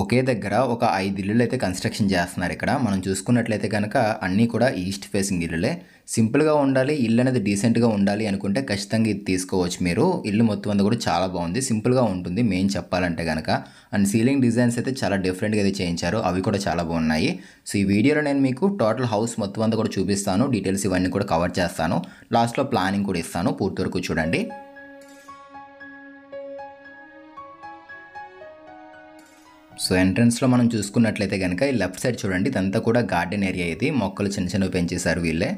ఒకే దగ్గర ఒక 5 ఇల్లులు అయితే కన్స్ట్రక్షన్ చేస్తున్నారు ఇక్కడ. మనం చూసుకున్నట్లయితే కనుక అన్నీ కూడా ఈస్ట్ ఫేసింగ్ ఇల్లులే. సింపుల్‌గా ఉండాలి, ఇల్లు అనేది డీసెంట్‌గా ఉండాలి అనుకుంటే ఖచ్చితంగా ఇది తీసుకోవచ్చు మీరు. ఇల్లు మొత్తం అంతా కూడా చాలా బాగుంది. సింపుల్‌గా ఉంటుంది మెయిన్ చెప్పాలంటే గనక. అండ్ సీలింగ్ డిజైన్స్ అయితే చాలా డిఫరెంట్‌గా అయితే చేయించారు. అవి కూడా చాలా బాగున్నాయి. సో ఈ వీడియోలో నేను మీకు టోటల్ హౌస్ మొత్తం అంతా కూడా చూపిస్తాను. డీటెయిల్స్ ఇవన్నీ కూడా కవర్ చేస్తాను. లాస్ట్‌లో ప్లానింగ్ కూడా ఇస్తాను. పూర్తి వరకు చూడండి. సో ఎంట్రన్స్లో మనం చూసుకున్నట్లయితే కనుక ఈ లెఫ్ట్ సైడ్ చూడండి, ఇదంతా కూడా గార్డెన్ ఏరియా. ఇది మొక్కలు చిన్న చిన్నవి పెంచేశారు వీళ్ళే.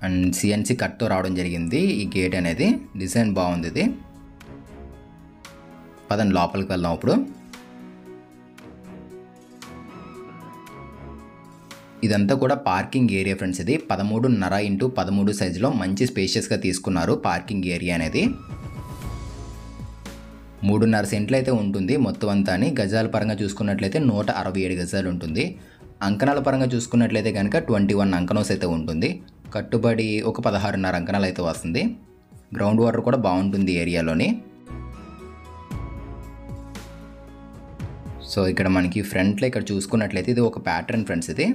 అండ్ సిఎన్సి కట్తో రావడం జరిగింది ఈ గేట్ అనేది. డిజైన్ బాగుంది ఇది. పదండి లోపలికి వెళ్దాం ఇప్పుడు. ఇదంతా కూడా పార్కింగ్ ఏరియా ఫ్రెండ్స్. ఇది 13.5 x 13 సైజులో మంచి స్పేషియస్గా తీసుకున్నారు పార్కింగ్ ఏరియా అనేది. 3.5 సెంట్లు అయితే ఉంటుంది మొత్తం అంతా. గజాల పరంగా చూసుకున్నట్లయితే 167 గజాలు ఉంటుంది. అంకణాల పరంగా చూసుకున్నట్లయితే కనుక 21 అంకణోస్ అయితే ఉంటుంది. కట్టుబడి ఒక 16.5 అంకణాలు అయితే వస్తుంది. గ్రౌండ్ వాటర్ కూడా బాగుంటుంది ఏరియాలోని. సో ఇక్కడ మనకి ఫ్రంట్లో ఇక్కడ చూసుకున్నట్లయితే ఇది ఒక ప్యాటర్న్ ఫ్రెండ్స్. ఇది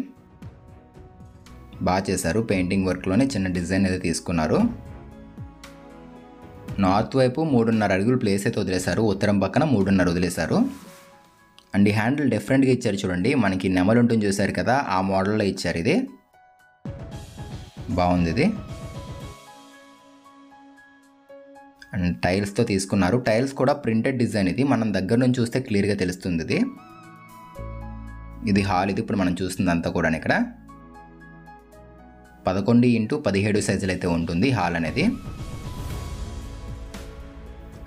బాగా చేశారు. పెయింటింగ్ వర్క్లోనే చిన్న డిజైన్ అయితే తీసుకున్నారు. నార్త్ వైపు 3.5 అడుగులు ప్లేస్ అయితే వదిలేశారు. ఉత్తరం పక్కన 3.5 వదిలేశారు. అండ్ ఈ హ్యాండిల్ డిఫరెంట్గా ఇచ్చారు చూడండి. మనకి నెమలు ఉంటుంది చూసారు కదా, ఆ మోడల్లో ఇచ్చారు. ఇది బాగుంది. ఇది అండ్ టైల్స్తో తీసుకున్నారు. టైల్స్ కూడా ప్రింటెడ్ డిజైన్. ఇది మనం దగ్గర నుంచి చూస్తే క్లియర్గా తెలుస్తుంది. ఇది హాల్. ఇది ఇప్పుడు మనం చూస్తుంది అంతా కూడా ఇక్కడ 11 x 17 సైజులు అయితే ఉంటుంది హాల్ అనేది.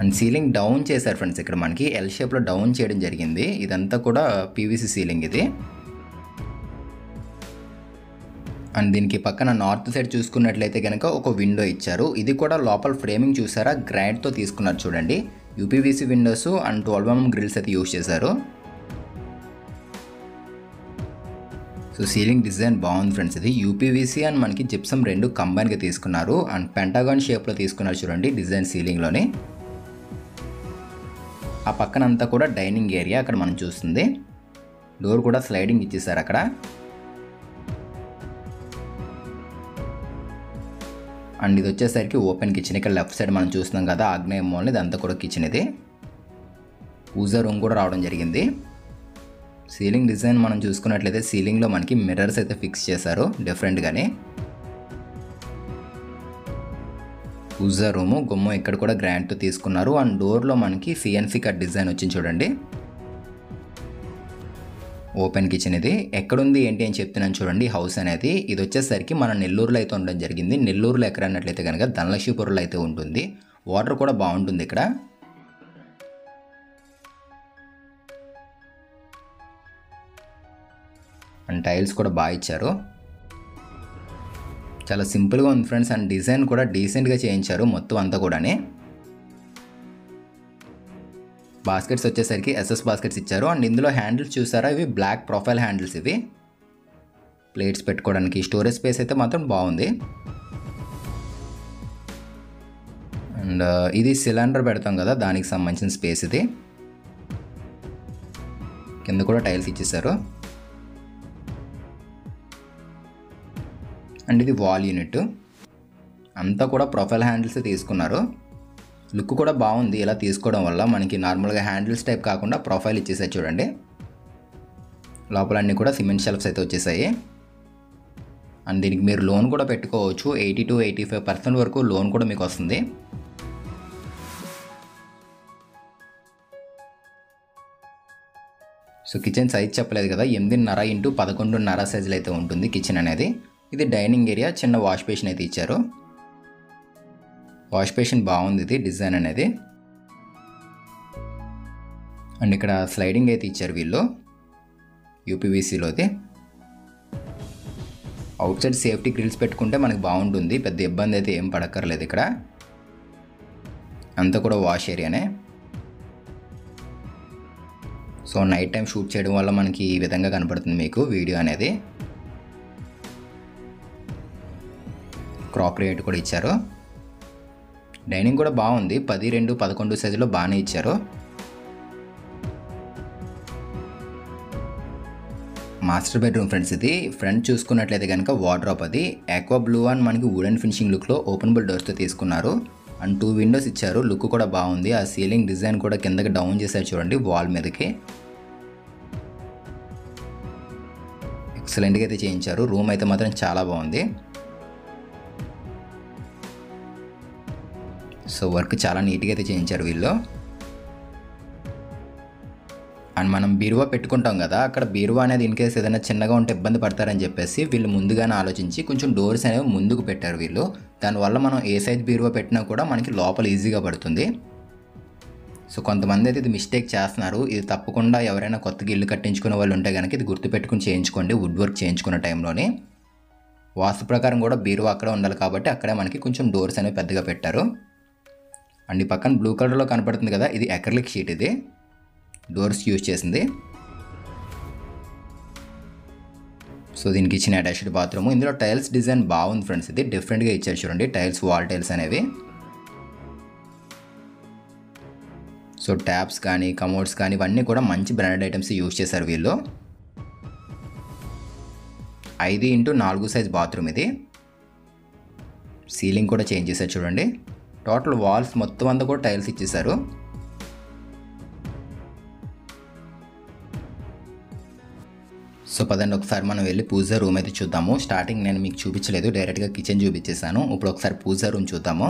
అండ్ సీలింగ్ డౌన్ చేశారు ఫ్రెండ్స్. ఇక్కడ మనకి ఎల్ షేప్లో డౌన్ చేయడం జరిగింది. ఇదంతా కూడా పీవీసీ సీలింగ్ ఇది. అండ్ దీనికి పక్కన నార్త్ సైడ్ చూసుకున్నట్లయితే కనుక ఒక విండో ఇచ్చారు. ఇది కూడా లోపల ఫ్రేమింగ్ చూసారా, గ్రానైట్తో తీసుకున్నారు చూడండి. UPVC windows and 12mm grills అయితే యూజ్ చేశారు. సో సీలింగ్ డిజైన్ బాగుంది ఫ్రెండ్స్. ఇది యూపీవీసీ అండ్ మనకి జిప్సమ్ రెండు కంబైన్గా తీసుకున్నారు. అండ్ పెంటాగాన్ షేప్లో తీసుకున్నారు చూడండి డిజైన్ సీలింగ్లోని. ఆ పక్కన అంతా కూడా డైనింగ్ ఏరియా అక్కడ మనం చూస్తుంది. డోర్ కూడా స్లైడింగ్ ఇచ్చేసారు అక్కడ. అండ్ ఇది వచ్చేసరికి ఓపెన్ కిచెన్. ఇక్కడ లెఫ్ట్ సైడ్ మనం చూస్తున్నాం కదా ఆగ్నేయ మూలని, ఇదంతా కూడా కిచెన్. ఇది పూజా రూమ్ కూడా రావడం జరిగింది. సీలింగ్ డిజైన్ మనం చూసుకున్నట్లయితే సీలింగ్లో మనకి మిర్రర్స్ అయితే ఫిక్స్ చేశారు డిఫరెంట్గానే. పూజా రూము గుమ్మం ఇక్కడ కూడా గ్రాండ్తో తీసుకున్నారు. అండ్ డోర్లో మనకి సిఎన్సి కట్ డిజైన్ వచ్చింది చూడండి. Open kitchen. ఇది ఎక్కడుంది ఏంటి అని చెప్తున్నాను చూడండి హౌస్ అనేది. ఇది వచ్చేసరికి మన నెల్లూరులో అయితే ఉండడం జరిగింది. నెల్లూరులో ఎక్కడ అన్నట్లయితే కనుక ధనలక్ష్మీపురంలో అయితే ఉంటుంది. వాటర్ కూడా బాగుంటుంది ఇక్కడ. అండ్ టైల్స్ కూడా బాగా ఇచ్చారు. చాలా సింపుల్గా ఉంది ఫ్రెండ్స్. అండ్ డిజైన్ కూడా డీసెంట్గా చేయించారు మొత్తం అంతా కూడా. బాస్కెట్స్ వచ్చేసరికి ఎస్ఎస్ బాస్కెట్స్ ఇచ్చారు. అండ్ ఇందులో హ్యాండిల్స్ చూసారా, ఇవి బ్లాక్ ప్రొఫైల్ హ్యాండిల్స్. ఇవి ప్లేట్స్ పెట్టుకోవడానికి. స్టోరేజ్ స్పేస్ అయితే మాత్రం బాగుంది. అండ్ ఇది సిలిండర్ పెడతాం కదా దానికి సంబంధించిన స్పేస్. ఇది కింద కూడా టైల్స్ ఇచ్చేసారు. అండ్ ఇది వాల్ యూనిట్. అంతా కూడా ప్రొఫైల్ హ్యాండిల్స్ తీసుకున్నారు. లుక్ కూడా బాగుంది ఇలా తీసుకోవడం వల్ల. మనకి నార్మల్గా హ్యాండిల్స్ టైప్ కాకుండా ప్రొఫైల్ ఇచ్చేసాయి చూడండి. లోపలన్నీ కూడా సిమెంట్ షెల్ఫ్స్ అయితే వచ్చేసాయి. అండ్ దీనికి మీరు లోన్ కూడా పెట్టుకోవచ్చు. 80 to 85% వరకు లోన్ కూడా మీకు వస్తుంది. సో కిచెన్ సైజ్ చెప్పలేదు కదా, 8.5 x 11.5 సైజులు అయితే ఉంటుంది కిచెన్ అనేది. ఇది డైనింగ్ ఏరియా. చిన్న వాష్ బేసిన్ అయితే ఇచ్చారు. వాష్ బేసిన్ బాగుంది ఇది డిజైన్ అనేది. అండ్ ఇక్కడ స్లైడింగ్ అయితే ఇచ్చారు వీళ్ళు యూపీవీసీలోది. అవుట్ సైడ్ సేఫ్టీ గ్రిల్స్ పెట్టుకుంటే మనకి బాగుంటుంది. పెద్ద ఇబ్బంది అయితే ఏం పడక్కర్లేదు. ఇక్కడ అంతా కూడా వాష్ ఏరియానే. సో నైట్ టైం షూట్ చేయడం వల్ల మనకి ఈ విధంగా కనపడుతుంది మీకు వీడియో అనేది. క్రాకరీ ఐట్ కూడా ఇచ్చారు. డైనింగ్ కూడా బాగుంది. 10 x 11 సైజులో బాగానే ఇచ్చారు. మాస్టర్ బెడ్రూమ్ ఫ్రెండ్స్ ఇది. ఫ్రంట్ చూసుకున్నట్లయితే కనుక వార్డ్రోబ్ అది ఆక్వా బ్లూ అండ్ మనకి వుడెన్ ఫినిషింగ్ లుక్లో ఓపెనబుల్ డోర్స్తో తీసుకున్నారు. అండ్ 2 విండోస్ ఇచ్చారు. లుక్ కూడా బాగుంది. ఆ సీలింగ్ డిజైన్ కూడా కిందకి డౌన్ చేశారు చూడండి వాల్ మీదకి. ఎక్సలెంట్గా అయితే చేయించారు. రూమ్ అయితే మాత్రం చాలా బాగుంది. సో వర్క్ చాలా నీట్గా అయితే చేయించారు వీళ్ళు. అండ్ మనం బీరువా పెట్టుకుంటాం కదా, అక్కడ బీరువా అనేది ఇన్ కేస్ ఏదైనా చిన్నగా ఉంటే ఇబ్బంది పడతారని చెప్పేసి వీళ్ళు ముందుగానే ఆలోచించి కొంచెం డోర్స్ అనేవి ముందుకు పెట్టారు వీళ్ళు. దానివల్ల మనం ఏ సైజ్ బీరువా పెట్టినా కూడా మనకి లోపల ఈజీగా పడుతుంది. సో కొంతమంది అయితే ఇది మిస్టేక్ చేస్తున్నారు. ఇది తప్పకుండా ఎవరైనా కొత్తగా ఇల్లు కట్టించుకునే వాళ్ళు ఉంటే కనుక ఇది గుర్తుపెట్టుకుని చేయించుకోండి. వుడ్ వర్క్ చేయించుకున్న టైంలోనే వాస్తు ప్రకారం కూడా బీరువా అక్కడే ఉండాలి కాబట్టి అక్కడే మనకి కొంచెం డోర్స్ అనేవి పెద్దగా పెట్టారు. అండ్ ఈ పక్కన బ్లూ కలర్లో కనపడుతుంది కదా, ఇది అక్రిలిక్ షీట్. ఇది డోర్స్ యూజ్ చేసింది. సో దీనికి ఇచ్చిన అటాచ్డ్ బాత్రూమ్. ఇందులో టైల్స్ డిజైన్ బాగుంది ఫ్రెండ్స్. ఇది డిఫరెంట్గా ఇచ్చారు చూడండి టైల్స్, వాల్ టైల్స్ అనేవి. సో ట్యాప్స్ కానీ కమోడ్స్ కానీ ఇవన్నీ కూడా మంచి బ్రాండెడ్ ఐటమ్స్ యూజ్ చేశారు వీళ్ళు. 5x4 సైజ్ బాత్రూమ్ ఇది. సీలింగ్ కూడా చేంజ్ చేశారు చూడండి. టోటల్ వాల్స్ మొత్తం అంతా కూడా టైల్స్ ఇచ్చేసారు. సో పదండి ఒకసారి మనం వెళ్ళి పూజా రూమ్ అయితే చూద్దాము. స్టార్టింగ్ నేను మీకు చూపించలేదు, డైరెక్ట్గా కిచెన్ చూపించేసాను. ఇప్పుడు ఒకసారి పూజా రూమ్ చూద్దాము.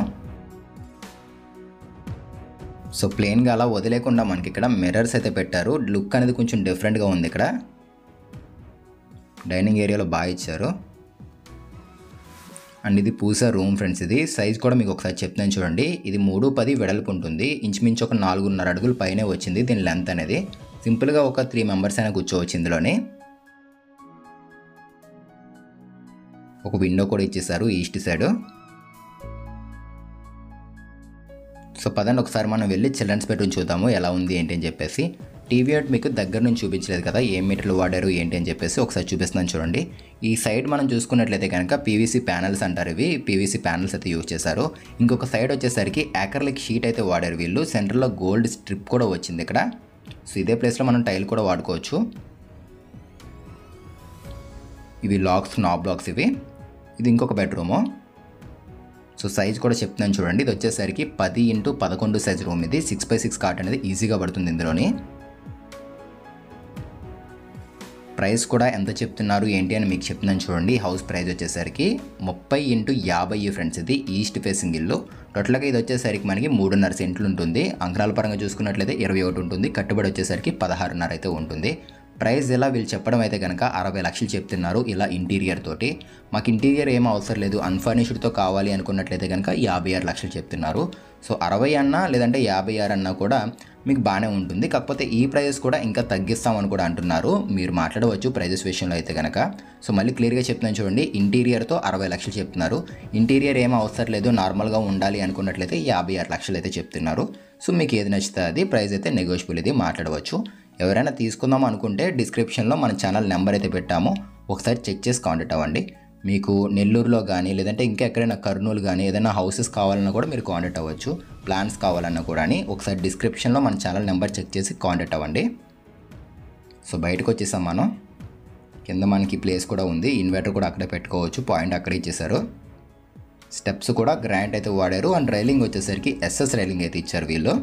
సో ప్లెయిన్గా అలా వదిలేకుండా మనకి ఇక్కడ మిర్రర్స్ అయితే పెట్టారు. లుక్ అనేది కొంచెం డిఫరెంట్గా ఉంది. ఇక్కడ డైనింగ్ ఏరియాలో బాగా ఇచ్చారు. అండ్ ఇది పూజా రూమ్ ఫ్రెండ్స్. ఇది సైజ్ కూడా మీకు ఒకసారి చెప్తాను చూడండి. ఇది 3.10 వెడల్పు ఉంటుంది. ఇంచుమించు ఒక 4.5 అడుగుల పైనే వచ్చింది దీని లెంత్ అనేది. సింపుల్గా ఒక 3 మెంబర్స్ అయినా కూర్చోవచ్చు ఇందులోని. ఒక విండో కూడా ఇచ్చేసారు ఈస్ట్ సైడ్. సో పదండి ఒకసారి మనం వెళ్ళి చిల్డ్రన్స్ బెడ్రూమ్ చూద్దాము ఎలా ఉంది ఏంటి అని చెప్పేసి. టీవీ యూనిట్ మీకు దగ్గర నుంచి చూపించలేదు కదా, ఏ మీటర్లు వాడారు ఏంటి అని చెప్పేసి ఒకసారి చూపిస్తున్నాను చూడండి. ఈ సైడ్ మనం చూసుకున్నట్లయితే కనుక పీవీసీ ప్యానల్స్ అంటారు. ఇవి పీవీసీ ప్యానల్స్ అయితే యూజ్ చేశారు. ఇంకొక సైడ్ వచ్చేసరికి అక్రిలిక్ షీట్ అయితే వాడారు వీళ్ళు. సెంటర్లో గోల్డ్ స్ట్రిప్ కూడా వచ్చింది ఇక్కడ. సో ఇదే ప్లేస్లో మనం టైల్ కూడా వాడుకోవచ్చు. ఇవి లాక్స్, నాబ్ లాక్స్ ఇవి. ఇది ఇంకొక బెడ్రూము. సో సైజ్ కూడా చెప్తున్నాను చూడండి. ఇది వచ్చేసరికి 10x11 సైజ్ రూమ్. ఇది 6x6 కాట్ అనేది ఈజీగా పడుతుంది ఇందులోని. ప్రైస్ కూడా ఎంత చెప్తున్నారు ఏంటి అని మీకు చెప్తున్నాను చూడండి. హౌస్ ప్రైస్ వచ్చేసరికి 30x50 ఫ్రెండ్స్. ఇది ఈస్ట్ ఫేసింగ్ ఇల్లు. టోటల్గా ఇది వచ్చేసరికి మనకి 3.5 సెంట్లు ఉంటుంది. అంకరాల పరంగా చూసుకున్నట్లయితే 21 ఉంటుంది. కట్టుబడి వచ్చేసరికి 16.5 అయితే ఉంటుంది. ప్రైస్ ఇలా వీళ్ళు చెప్పడం అయితే కనుక 60 లక్షలు చెప్తున్నారు ఇలా ఇంటీరియర్ తోటి. మాకు ఇంటీరియర్ ఏం అవసరం లేదు, అన్ఫర్నిష్డ్తో కావాలి అనుకున్నట్లయితే కనుక 56 లక్షలు చెప్తున్నారు. సో 60 అన్నా లేదంటే 56 అన్నా కూడా మీకు బాగానే ఉంటుంది. కాకపోతే ఈ ప్రైజెస్ కూడా ఇంకా తగ్గిస్తామని కూడా అంటున్నారు. మీరు మాట్లాడవచ్చు ప్రైజెస్ విషయంలో అయితే కనుక. సో మళ్ళీ క్లియర్గా చెప్తున్నాను చూడండి. ఇంటీరియర్తో 60 లక్షలు చెప్తున్నారు. ఇంటీరియర్ ఏం అవసరం లేదు, నార్మల్గా ఉండాలి అనుకున్నట్లయితే 56 లక్షలు అయితే చెప్తున్నారు. సో మీకు ఏది నచ్చితే అది ప్రైస్ అయితే నెగోషియబుల్, ఇది మాట్లాడవచ్చు. ఎవరైనా తీసుకుందాం అనుకుంటే డిస్క్రిప్షన్లో మన ఛానల్ నెంబర్ అయితే పెట్టాము, ఒకసారి చెక్ చేసి కాంటాక్ట్ అవ్వండి. మీకు నెల్లూరులో కానీ లేదంటే ఇంకా ఎక్కడైనా కర్నూలు కానీ ఏదైనా హౌసెస్ కావాలన్నా కూడా మీరు కాంటాక్ట్ అవ్వచ్చు. ప్లాన్స్ కావాలన్నా కూడా ఒకసారి డిస్క్రిప్షన్లో మన ఛానల్ నెంబర్ చెక్ చేసి కాంటాక్ట్ అవ్వండి. సో బయటకు వచ్చేసాం మనం. కింద మనకి ప్లేస్ కూడా ఉంది, ఇన్వర్టర్ కూడా అక్కడే పెట్టుకోవచ్చు. పాయింట్ అక్కడే ఇచ్చేసారు. స్టెప్స్ కూడా గ్రాంట్ అయితే వాడారు. అండ్ రైలింగ్ వచ్చేసరికి ఎస్ఎస్ రైలింగ్ అయితే ఇచ్చారు వీళ్ళు.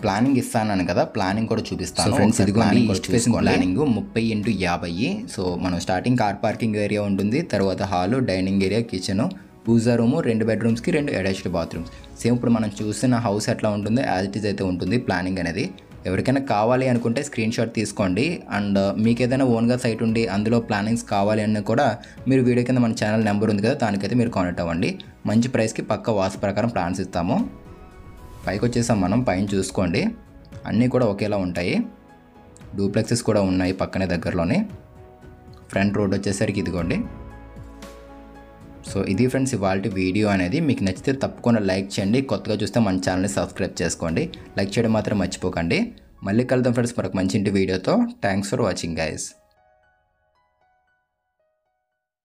ప్లానింగ్ ఇస్తాను కదా, ప్లానింగ్ కూడా చూపిస్తాను ఫ్రెండ్స్. ఇదిగోండి east facing planning 30x50. So మనం స్టార్టింగ్ కార్ పార్కింగ్ ఏరియా ఉంటుంది, తర్వాత హాల్, డైనింగ్ ఏరియా, కిచెన్, పూజా రూమ్, 2 బెడ్రూమ్స్కి 2 అటాచ్డ్ బాత్రూమ్స్. సేమ్ ఇప్పుడు మనం చూసిన హౌస్ ఎట్లా ఉంటుందో యాజ్ ఇట్ ఈజ్ అయితే ఉంటుంది ప్లానింగ్ అనేది. ఎవరికైనా కావాలి అనుకుంటే స్క్రీన్ షాట్ తీసుకోండి. అండ్ మీకు ఏదైనా ఓన్గా సైట్ ఉండి అందులో ప్లానింగ్స్ కావాలి అన్న కూడా మీరు వీడియో కింద మన ఛానల్ నెంబర్ ఉంది కదా, దానికైతే మీరు కాంటాక్ట్ అవ్వండి. మంచి ప్రైస్కి పక్క వాస్తు ప్రకారం ప్లాన్స్ ఇస్తాము. పైకి వచ్చేసాం మనం. పైన చూసుకోండి అన్నీ కూడా ఒకేలా ఉంటాయి. డూప్లెక్సెస్ కూడా ఉన్నాయి పక్కనే దగ్గరలోనే. ఫ్రంట్ రోడ్ వచ్చేసరికి ఇదిగోండి. సో ఇది ఫ్రెండ్స్ ఇవాల్టి వీడియో అనేది. మీకు నచ్చితే తప్పకుండా లైక్ చేయండి. కొత్తగా చూస్తే మన ఛానల్ని సబ్స్క్రైబ్ చేసుకోండి. లైక్ చేయడం మాత్రం మర్చిపోకండి. మళ్ళీ కలుద్దాం ఫ్రెండ్స్ మరొక మంచి ఇంటి వీడియోతో. Thanks for watching guys.